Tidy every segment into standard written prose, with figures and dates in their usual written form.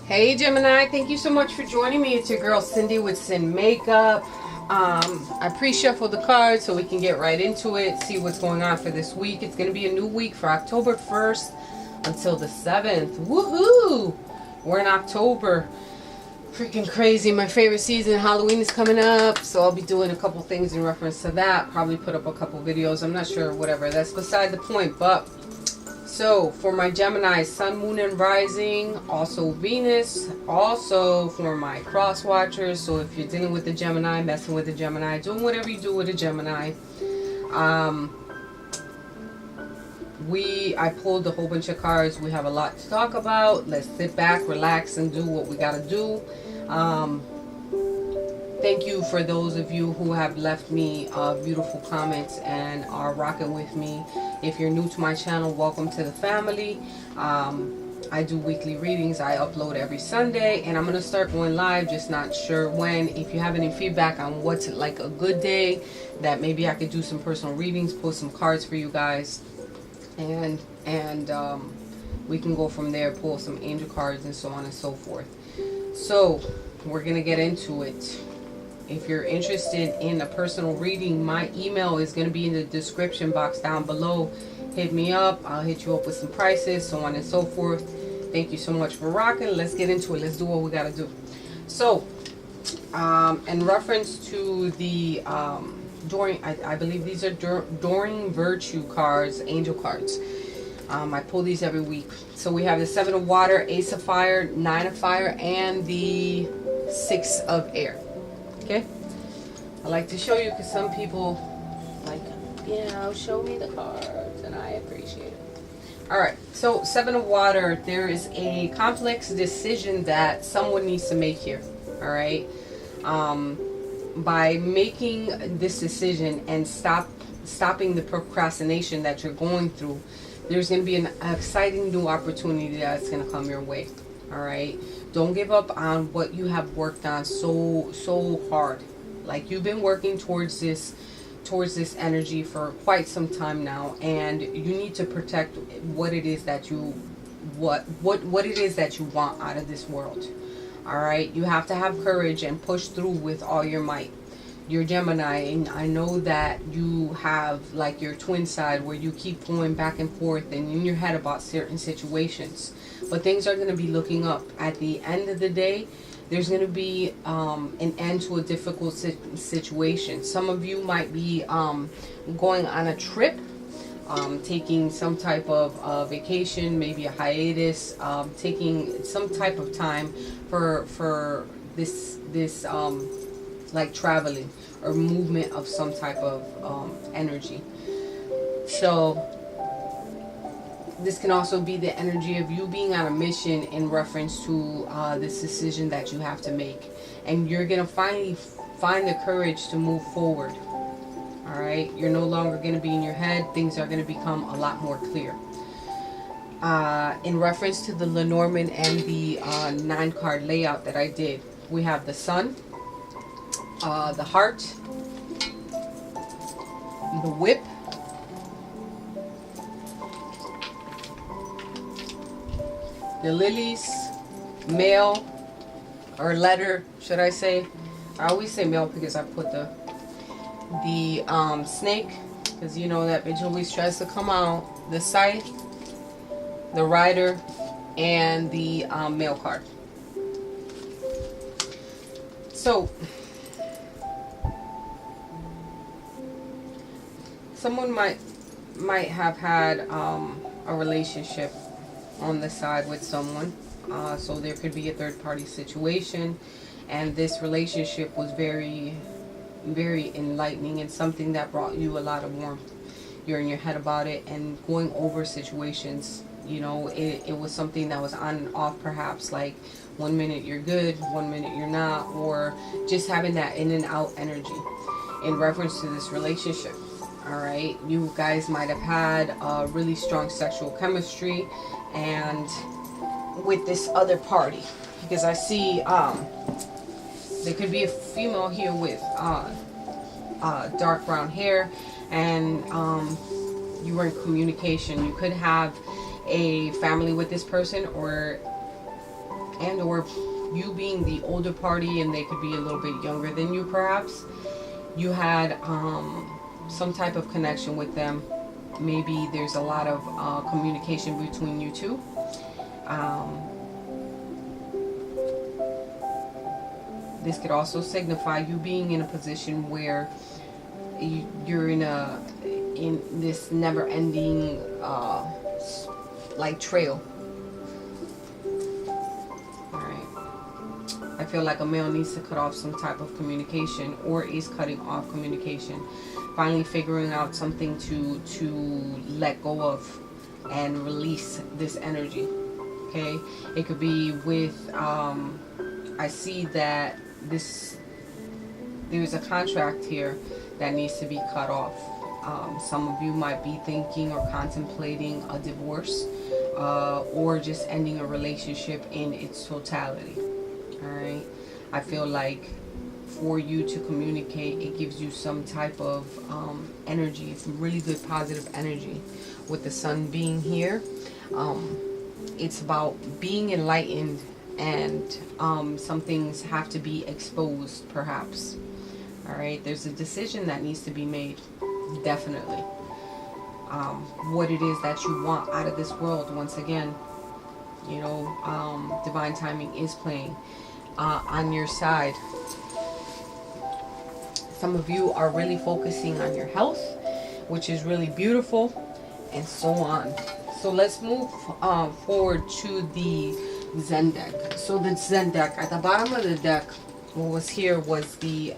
Hey Gemini, thank you so much for joining me. It's your girl Cindy with Sin Makeup. I pre-shuffled the cards so we can get right into it, see what's going on for this week. It's going to be a new week for October 1st until the 7th. Woohoo! We're in October. Freaking crazy. My favorite season, Halloween, is coming up, so I'll be doing a couple things in reference to that. Probably put up a couple videos. I'm not sure, whatever. That's beside the point, but so for my Gemini, Sun, Moon, and Rising, also Venus, also for my cross watchers. So if you're dealing with the Gemini, messing with the Gemini, doing whatever you do with a Gemini, I pulled a whole bunch of cards. We have a lot to talk about. Let's sit back, relax, and do what we gotta do. Thank you for those of you who have left me beautiful comments and are rocking with me. If you're new to my channel, welcome to the family. I do weekly readings. I upload every Sunday, and I'm going to start going live, just not sure when. If you have any feedback on what's like a good day that maybe I could do some personal readings, post some cards for you guys, and we can go from there, pull some angel cards and so on and so forth. So we're going to get into it. If you're interested in a personal reading, my email is going to be in the description box down below. Hit me up. I'll hit you up with some prices, so on and so forth. Thank you so much for rocking. Let's get into it. Let's do what we got to do. So, in reference to the I believe these are Doreen Virtue cards, angel cards. I pull these every week. So we have the 7 of Water, Ace of Fire, 9 of Fire, and the 6 of Air. Okay, I like to show you because some people like, show me the cards, and I appreciate it. All right, so 7 of Water, there is a complex decision that someone needs to make here. All right, by making this decision and stopping the procrastination that you're going through, there's going to be an exciting new opportunity that's going to come your way. All right, don't give up on what you have worked on so hard. Like, you've been working towards this energy for quite some time now, and you need to protect what it is that you what it is that you want out of this world. All right, you have to have courage and push through with all your might. You're Gemini, and I know that you have like your twin side where you keep going back and forth and in your head about certain situations, but things are going to be looking up. At the end of the day, there's going to be an end to a difficult situation. Some of you might be going on a trip, taking some type of vacation, maybe a hiatus, taking some type of time for this like traveling or movement of some type of energy. So this can also be the energy of you being on a mission in reference to this decision that you have to make, and you're gonna finally find the courage to move forward. All right, you're no longer going to be in your head. Things are going to become a lot more clear. In reference to the Lenormand and the 9-card layout that I did, we have the Sun, the Heart, the Whip, the Lilies, Mail, or Letter, should I say. I always say Mail because I put the Snake, because you know that bitch always tries to come out, the Scythe, the Rider, and the Mail card. So someone might have had a relationship on the side with someone, so there could be a third-party situation, and this relationship was very enlightening and something that brought you a lot of warmth. You're in your head about it and going over situations. You know, it was something that was on and off, perhaps, like 1 minute you're good, 1 minute you're not, or just having that in and out energy in reference to this relationship. All right, you guys might have had a really strong sexual chemistry and with this other party, because I see there could be a female here with dark brown hair, and you were in communication. You could have a family with this person, or and or you being the older party and they could be a little bit younger than you perhaps, you had some type of connection with them. Maybe there's a lot of communication between you two. This could also signify you being in a position where you're in this never-ending like trail. All right. I feel like a male needs to cut off some type of communication, or is cutting off communication. Finally, figuring out something to let go of and release this energy. Okay, it could be with. I see that there's a contract here that needs to be cut off. Some of you might be thinking or contemplating a divorce, or just ending a relationship in its totality. All right, I feel like for you to communicate, it gives you some type of energy. It's really good positive energy with the sun being here. It's about being enlightened, and some things have to be exposed perhaps. All right, there's a decision that needs to be made, definitely. What it is that you want out of this world. Once again, you know, divine timing is playing on your side. Some of you are really focusing on your health, which is really beautiful, and so on. So let's move forward to the Zen deck. So the Zen deck, at the bottom of the deck, what was here was the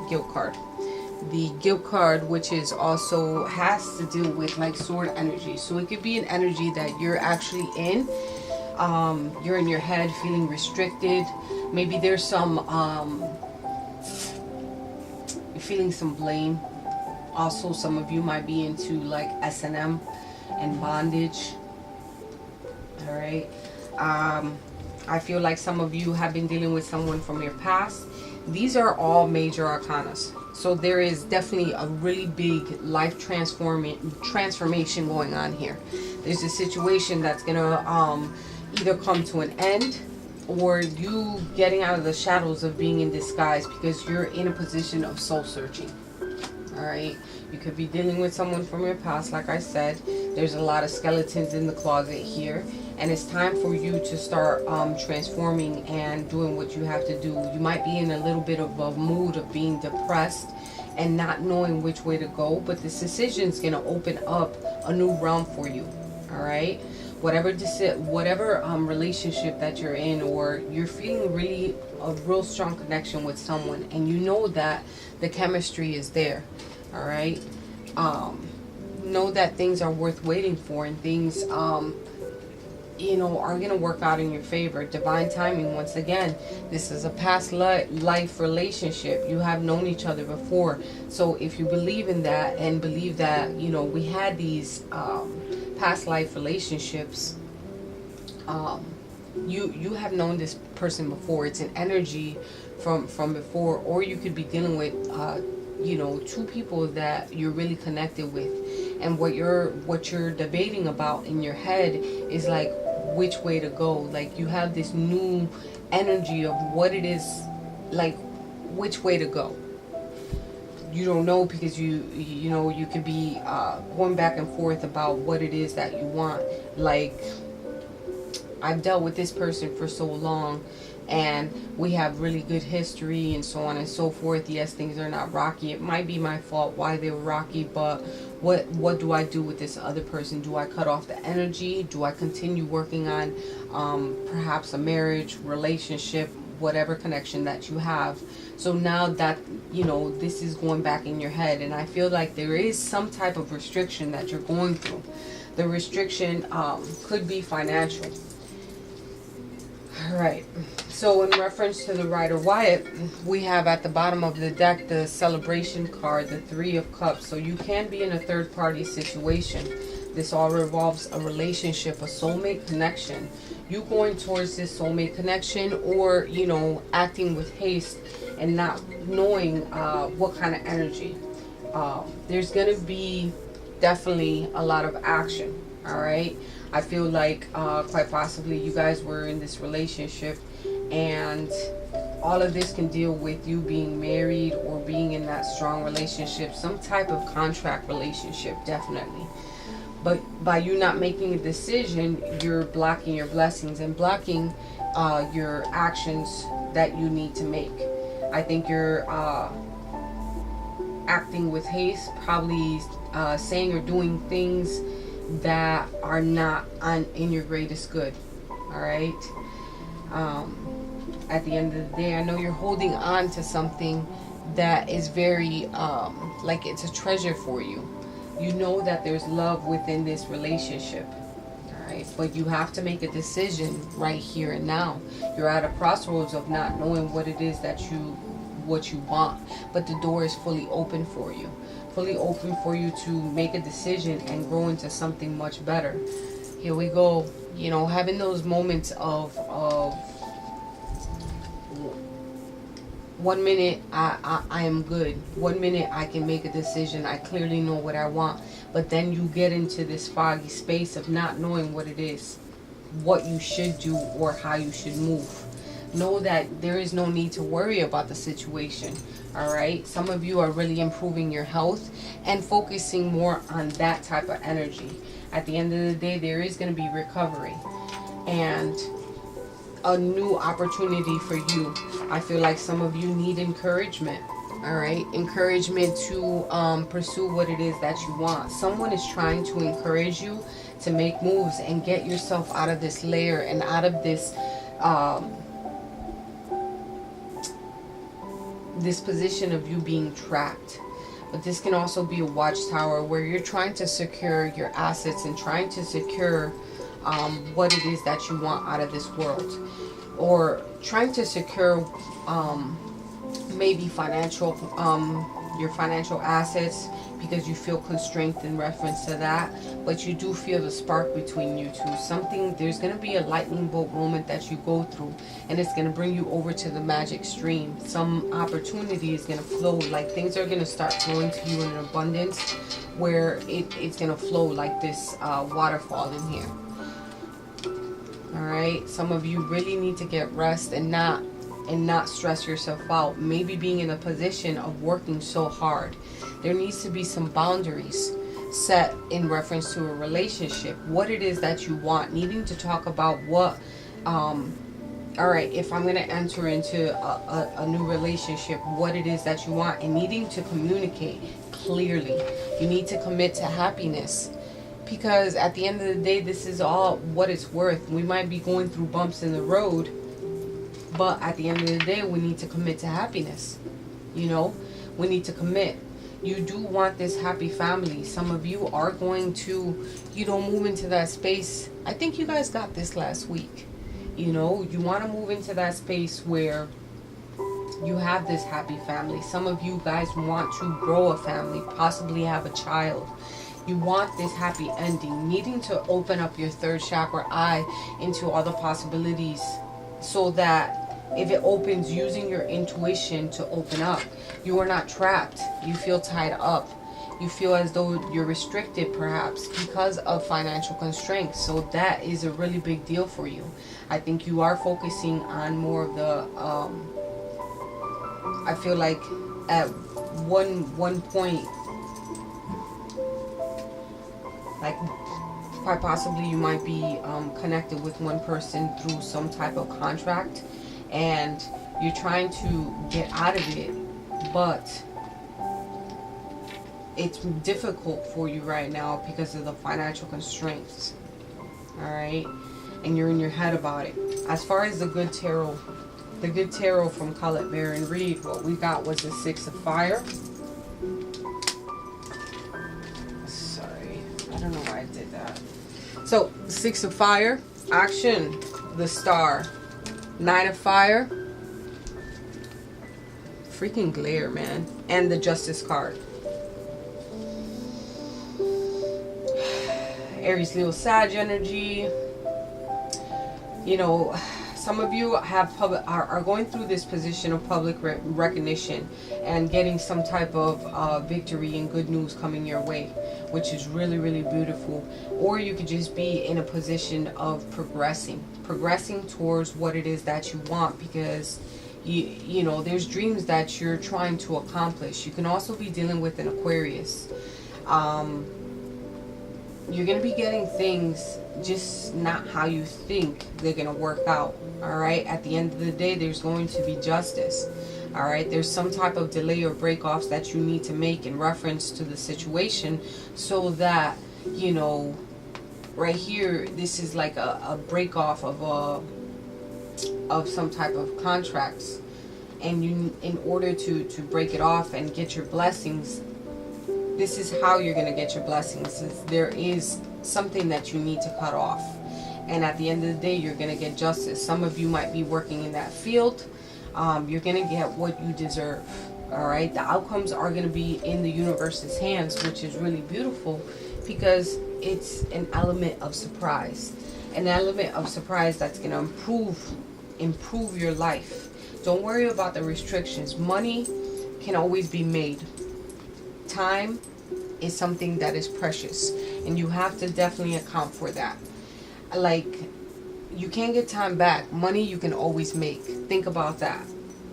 guilt card. The guilt card, which is also has to do with like sword energy. So it could be an energy that you're actually in. You're in your head feeling restricted. Maybe there's some you're feeling some blame. Also, some of you might be into like S&M and bondage. All right. I feel like some of you have been dealing with someone from your past. These are all major arcanas. So there is definitely a really big life transformation going on here. There's a situation that's going to either come to an end, or you getting out of the shadows of being in disguise because you're in a position of soul searching. All right. You could be dealing with someone from your past. Like I said, there's a lot of skeletons in the closet here. And it's time for you to start transforming and doing what you have to do. You might be in a little bit of a mood of being depressed and not knowing which way to go. But this decision is going to open up a new realm for you. All right. Whatever relationship that you're in, or you're feeling really a real strong connection with someone, and you know that the chemistry is there. All right. Know that things are worth waiting for, and things you know, are going to work out in your favor. Divine timing, once again, this is a past life relationship. You have known each other before. So if you believe in that, and believe that, you know, we had these past life relationships, you have known this person before. It's an energy from before. Or you could be dealing with you know, two people that you're really connected with, and what you're debating about in your head is like which way to go. Like you have this new energy of what it is, like which way to go. You don't know, because you know, you could be going back and forth about what it is that you want. Like, I've dealt with this person for so long, and we have really good history and so on and so forth. Yes, things are not rocky. It might be my fault why they were rocky, but what do I do with this other person? Do I cut off the energy? Do I continue working on perhaps a marriage, relationship, whatever connection that you have? So now that, you know, this is going back in your head, and I feel like there is some type of restriction that you're going through. The restriction could be financial. Alright, so in reference to the Rider Wyatt, we have at the bottom of the deck the celebration card, the Three of Cups. So you can be in a third party situation. This all revolves a relationship, a soulmate connection. You going towards this soulmate connection, or, you know, acting with haste and not knowing what kind of energy. There's going to be definitely a lot of action. All right. I feel like quite possibly you guys were in this relationship, and all of this can deal with you being married or being in that strong relationship, some type of contract relationship, definitely. But by you not making a decision, you're blocking your blessings and blocking your actions that you need to make. I think you're acting with haste, probably saying or doing things that are not in your greatest good. All right. At the end of the day, I know you're holding on to something that is very like it's a treasure for you. You know that there's love within this relationship. All right, but you have to make a decision right here and now. You're at a crossroads of not knowing what it is that you want, but the door is fully open for you. Fully open for you to make a decision and grow into something much better. Here we go. You know, having those moments of 1 minute I am good. 1 minute I can make a decision. I clearly know what I want. But then you get into this foggy space of not knowing what it is, what you should do or how you should move. Know that there is no need to worry about the situation. All right. Some of you are really improving your health and focusing more on that type of energy. At the end of the day, there is going to be recovery and a new opportunity for you. I feel like some of you need encouragement. All right. Encouragement to pursue what it is that you want. Someone is trying to encourage you to make moves and get yourself out of this layer and out of this this position of you being trapped. But this can also be a watchtower where you're trying to secure your assets and trying to secure what it is that you want out of this world, or trying to secure maybe financial your financial assets, because you feel constrained in reference to that. But you do feel the spark between you two. There's going to be a lightning bolt moment that you go through, and it's going to bring you over to the magic stream. Some opportunity is going to flow, like things are going to start flowing to you in an abundance where it's going to flow like this waterfall in here. All right. Some of you really need to get rest and not stress yourself out. Maybe being in a position of working so hard. There needs to be some boundaries set in reference to a relationship. What it is that you want. Needing to talk about what, all right, if I'm going to enter into a new relationship, what it is that you want, and needing to communicate clearly. You need to commit to happiness. Because at the end of the day, this is all what it's worth. We might be going through bumps in the road, but at the end of the day, we need to commit to happiness. You know, we need to commit. You do want this happy family. Some of you are going to, move into that space. I think you guys got this last week. You want to move into that space where you have this happy family. Some of you guys want to grow a family, possibly have a child. You want this happy ending, needing to open up your third chakra eye into all the possibilities, so that if it opens, using your intuition to open up, you are not trapped. You feel tied up. You feel as though you're restricted, perhaps because of financial constraints. So that is a really big deal for you. I think you are focusing on more of the I feel like at one point, like quite possibly you might be connected with one person through some type of contract, and you're trying to get out of it, but it's difficult for you right now because of the financial constraints. All right, and you're in your head about it. As far as the good tarot from Colette Baron Reed, what we got was the Six of Fire. Sorry, I don't know why I did that. So, Six of Fire, action, the Star, Nine of Fire, freaking glare, man, and the Justice card. Aries, Leo, Sag energy. You know, some of you have are going through this position of public recognition and getting some type of victory and good news coming your way, which is really, really beautiful. Or you could just be in a position of progressing towards what it is that you want, because you know, there's dreams that you're trying to accomplish. You can also be dealing with an Aquarius. You're going to be getting things just not how you think they're going to work out. All right. At the end of the day, there's going to be justice. All right. There's some type of delay or break offs that you need to make in reference to the situation, so that, you know, right here, this is like a break off of some type of contracts. And you, in order to break it off and get your blessings, this is how you're going to get your blessings. There is something that you need to cut off. And at the end of the day, you're going to get justice. Some of you might be working in that field. You're going to get what you deserve. All right. The outcomes are going to be in the universe's hands, which is really beautiful, because it's an element of surprise. An element of surprise that's going to improve your life. Don't worry about the restrictions. Money can always be made. Time is something that is precious, and you have to definitely account for that. Like, you can't get time back. Money you can always make. Think about that.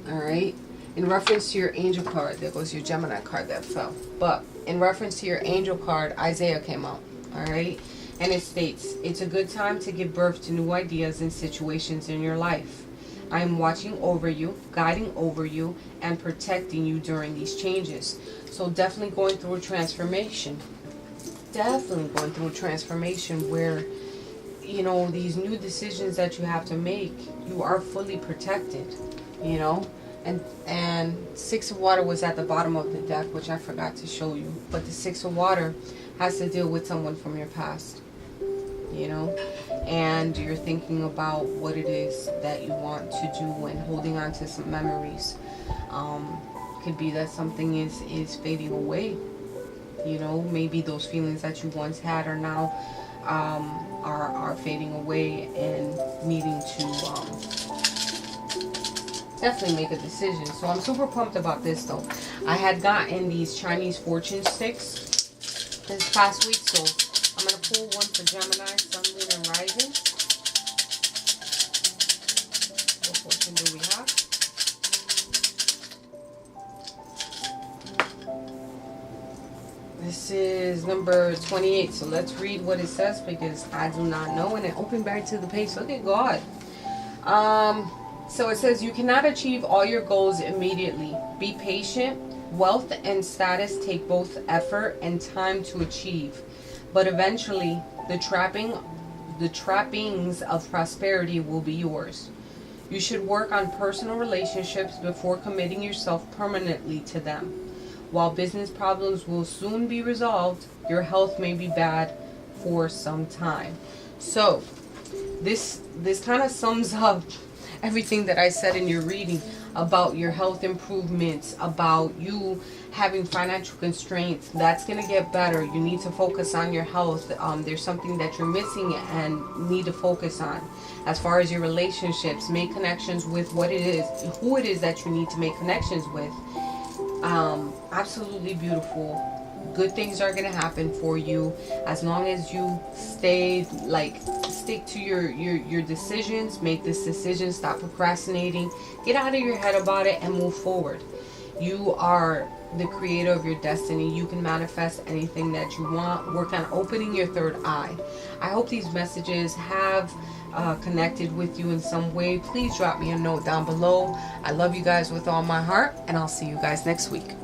All right. In reference to your angel card, there goes your Gemini card that fell. But in reference to your angel card, Isaiah came out. All right. And it states, it's a good time to give birth to new ideas and situations in your life. I am watching over you, guiding over you, and protecting you during these changes. So definitely going through a transformation. Definitely going through a transformation where, you know, these new decisions that you have to make, you are fully protected, you know. And Six of Water was at the bottom of the deck, which I forgot to show you. But the Six of Water has to deal with someone from your past, you know. And you're thinking about what it is that you want to do and holding on to some memories. Could be that something is fading away. You know, maybe those feelings that you once had are now are fading away and needing to definitely make a decision. So I'm super pumped about this though. I had gotten these Chinese fortune sticks this past week, so I'm going to pull one for Gemini, Sun, Moon, and Rising. What fortune do we have? This is number 28, so let's read what it says, because I do not know. And it opened back to the page. Look at God. So it says, you cannot achieve all your goals immediately. Be patient. Wealth and status take both effort and time to achieve. But eventually, the trappings of prosperity will be yours. You should work on personal relationships before committing yourself permanently to them. While business problems will soon be resolved, your health may be bad for some time. So, this kind of sums up everything that I said in your reading about your health improvements, about you having financial constraints. That's going to get better. You need to focus on your health. There's something that you're missing and need to focus on. As far as your relationships, make connections with who it is that you need to make connections with. Absolutely beautiful. Good things are going to happen for you as long as you stick to your decisions. Make this decision. Stop procrastinating. Get out of your head about it and move forward. You are the creator of your destiny. You can manifest anything that you want. Work on opening your third eye. I hope these messages have connected with you in some way. Please drop me a note down below. I love you guys with all my heart, and I'll see you guys next week.